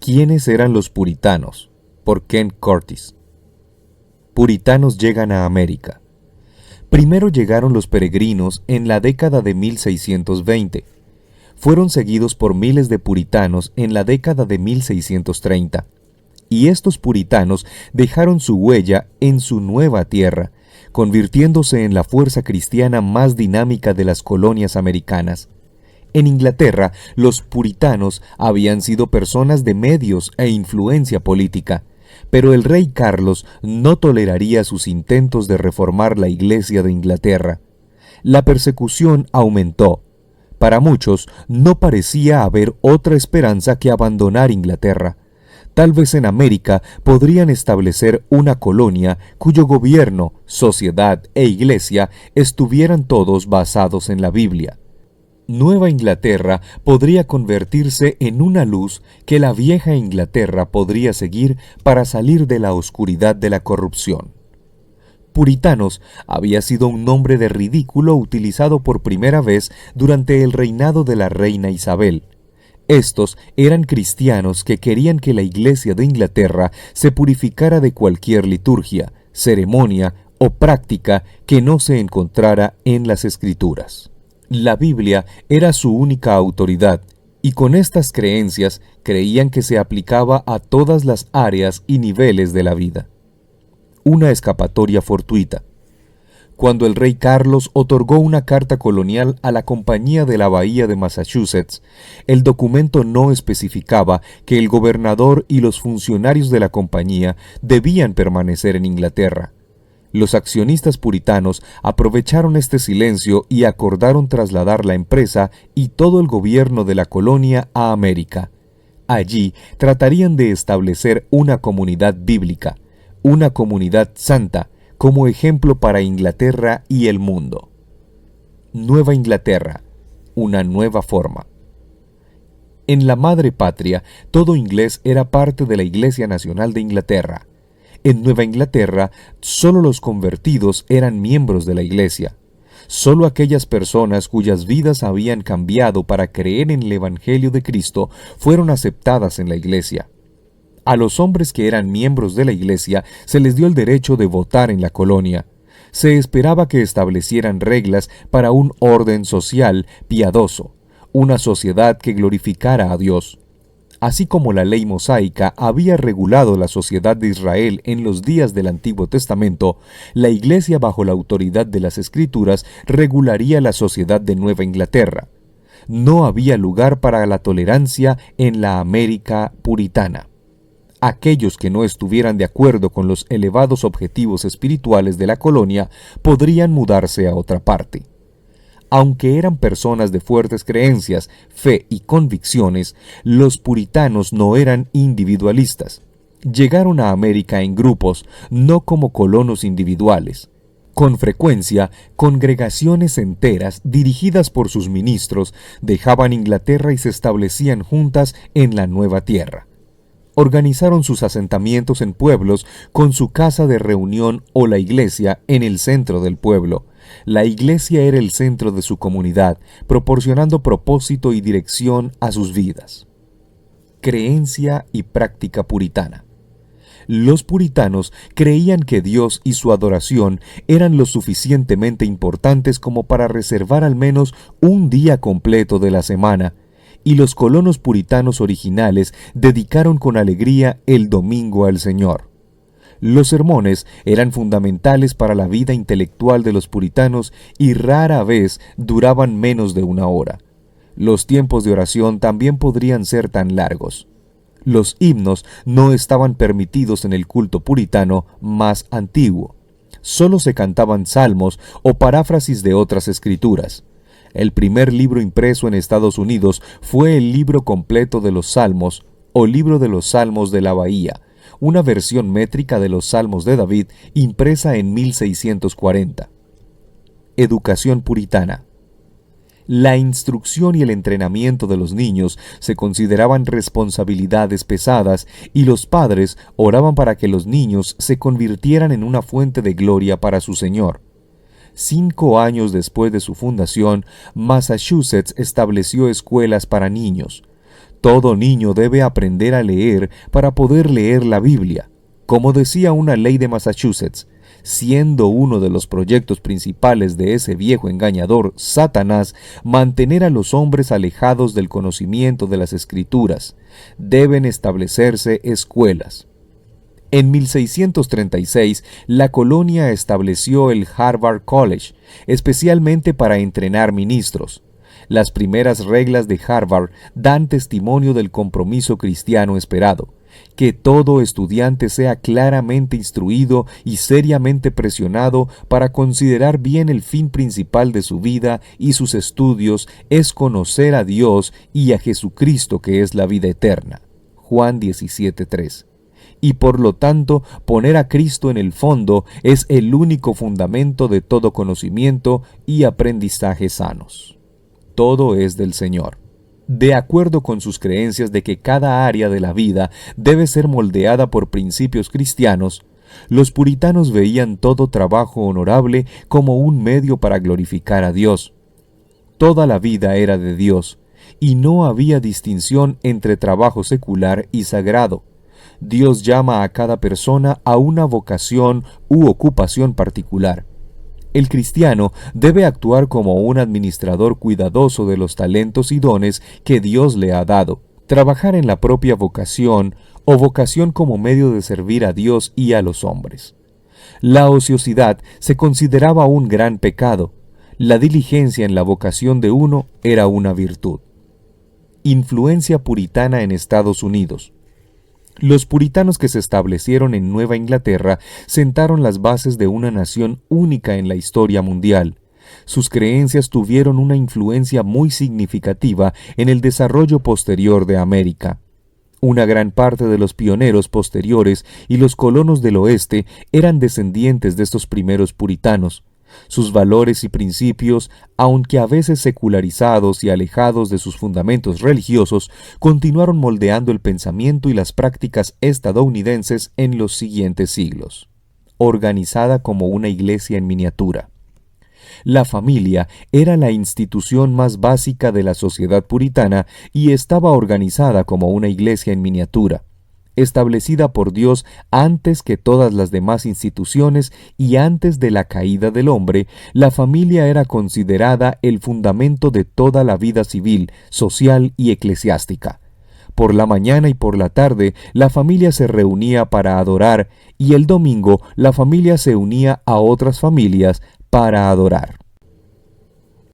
¿Quiénes eran los puritanos? Por Ken Curtis. Puritanos llegan a América. Primero llegaron los peregrinos en la década de 1620. Fueron seguidos por miles de puritanos en la década de 1630. Y estos puritanos dejaron su huella en su nueva tierra, convirtiéndose en la fuerza cristiana más dinámica de las colonias americanas. En Inglaterra, los puritanos habían sido personas de medios e influencia política, pero el rey Carlos no toleraría sus intentos de reformar la Iglesia de Inglaterra. La persecución aumentó. Para muchos, no parecía haber otra esperanza que abandonar Inglaterra. Tal vez en América podrían establecer una colonia cuyo gobierno, sociedad e iglesia estuvieran todos basados en la Biblia. Nueva Inglaterra podría convertirse en una luz que la vieja Inglaterra podría seguir para salir de la oscuridad de la corrupción. Puritanos había sido un nombre de ridículo utilizado por primera vez durante el reinado de la reina Isabel. Estos eran cristianos que querían que la Iglesia de Inglaterra se purificara de cualquier liturgia, ceremonia o práctica que no se encontrara en las Escrituras. La Biblia era su única autoridad, y con estas creencias creían que se aplicaba a todas las áreas y niveles de la vida. Una escapatoria fortuita. Cuando el rey Carlos otorgó una carta colonial a la Compañía de la Bahía de Massachusetts, el documento no especificaba que el gobernador y los funcionarios de la compañía debían permanecer en Inglaterra. Los accionistas puritanos aprovecharon este silencio y acordaron trasladar la empresa y todo el gobierno de la colonia a América. Allí tratarían de establecer una comunidad bíblica, una comunidad santa, como ejemplo para Inglaterra y el mundo. Nueva Inglaterra, una nueva forma. En la madre patria, todo inglés era parte de la Iglesia Nacional de Inglaterra. En Nueva Inglaterra, solo los convertidos eran miembros de la Iglesia. Solo aquellas personas cuyas vidas habían cambiado para creer en el Evangelio de Cristo fueron aceptadas en la Iglesia. A los hombres que eran miembros de la Iglesia se les dio el derecho de votar en la colonia. Se esperaba que establecieran reglas para un orden social piadoso, una sociedad que glorificara a Dios. Así como la ley mosaica había regulado la sociedad de Israel en los días del Antiguo Testamento, la Iglesia bajo la autoridad de las Escrituras regularía la sociedad de Nueva Inglaterra. No había lugar para la tolerancia en la América puritana. Aquellos que no estuvieran de acuerdo con los elevados objetivos espirituales de la colonia podrían mudarse a otra parte. Aunque eran personas de fuertes creencias, fe y convicciones, los puritanos no eran individualistas. Llegaron a América en grupos, no como colonos individuales. Con frecuencia, congregaciones enteras, dirigidas por sus ministros, dejaban Inglaterra y se establecían juntas en la nueva tierra. Organizaron sus asentamientos en pueblos con su casa de reunión o la iglesia en el centro del pueblo. La iglesia era el centro de su comunidad, proporcionando propósito y dirección a sus vidas. Creencia y práctica puritana. Los puritanos creían que Dios y su adoración eran lo suficientemente importantes como para reservar al menos un día completo de la semana, y los colonos puritanos originales dedicaron con alegría el domingo al Señor. Los sermones eran fundamentales para la vida intelectual de los puritanos y rara vez duraban menos de una hora. Los tiempos de oración también podrían ser tan largos. Los himnos no estaban permitidos en el culto puritano más antiguo. Solo se cantaban salmos o paráfrasis de otras escrituras. El primer libro impreso en Estados Unidos fue el libro completo de los Salmos o libro de los Salmos de la Bahía, una versión métrica de los Salmos de David impresa en 1640. Educación puritana. La instrucción y el entrenamiento de los niños se consideraban responsabilidades pesadas y los padres oraban para que los niños se convirtieran en una fuente de gloria para su Señor. 5 años después de su fundación, Massachusetts estableció escuelas para niños. Todo niño debe aprender a leer para poder leer la Biblia. Como decía una ley de Massachusetts, siendo uno de los proyectos principales de ese viejo engañador, Satanás, mantener a los hombres alejados del conocimiento de las Escrituras, deben establecerse escuelas. En 1636, la colonia estableció el Harvard College, especialmente para entrenar ministros. Las primeras reglas de Harvard dan testimonio del compromiso cristiano esperado, que todo estudiante sea claramente instruido y seriamente presionado para considerar bien el fin principal de su vida y sus estudios es conocer a Dios y a Jesucristo, que es la vida eterna. Juan 17:3. Y por lo tanto, poner a Cristo en el fondo es el único fundamento de todo conocimiento y aprendizaje sanos. Todo es del Señor. De acuerdo con sus creencias de que cada área de la vida debe ser moldeada por principios cristianos, los puritanos veían todo trabajo honorable como un medio para glorificar a Dios. Toda la vida era de Dios, y no había distinción entre trabajo secular y sagrado. Dios llama a cada persona a una vocación u ocupación particular. El cristiano debe actuar como un administrador cuidadoso de los talentos y dones que Dios le ha dado, trabajar en la propia vocación o vocación como medio de servir a Dios y a los hombres. La ociosidad se consideraba un gran pecado. La diligencia en la vocación de uno era una virtud. Influencia puritana en Estados Unidos. Los puritanos que se establecieron en Nueva Inglaterra sentaron las bases de una nación única en la historia mundial. Sus creencias tuvieron una influencia muy significativa en el desarrollo posterior de América. Una gran parte de los pioneros posteriores y los colonos del oeste eran descendientes de estos primeros puritanos. Sus valores y principios, aunque a veces secularizados y alejados de sus fundamentos religiosos, continuaron moldeando el pensamiento y las prácticas estadounidenses en los siguientes siglos. Organizada como una iglesia en miniatura. La familia era la institución más básica de la sociedad puritana y estaba organizada como una iglesia en miniatura, establecida por Dios antes que todas las demás instituciones y antes de la caída del hombre. La familia era considerada el fundamento de toda la vida civil, social y eclesiástica. Por la mañana y por la tarde, la familia se reunía para adorar, y el domingo la familia se unía a otras familias para adorar.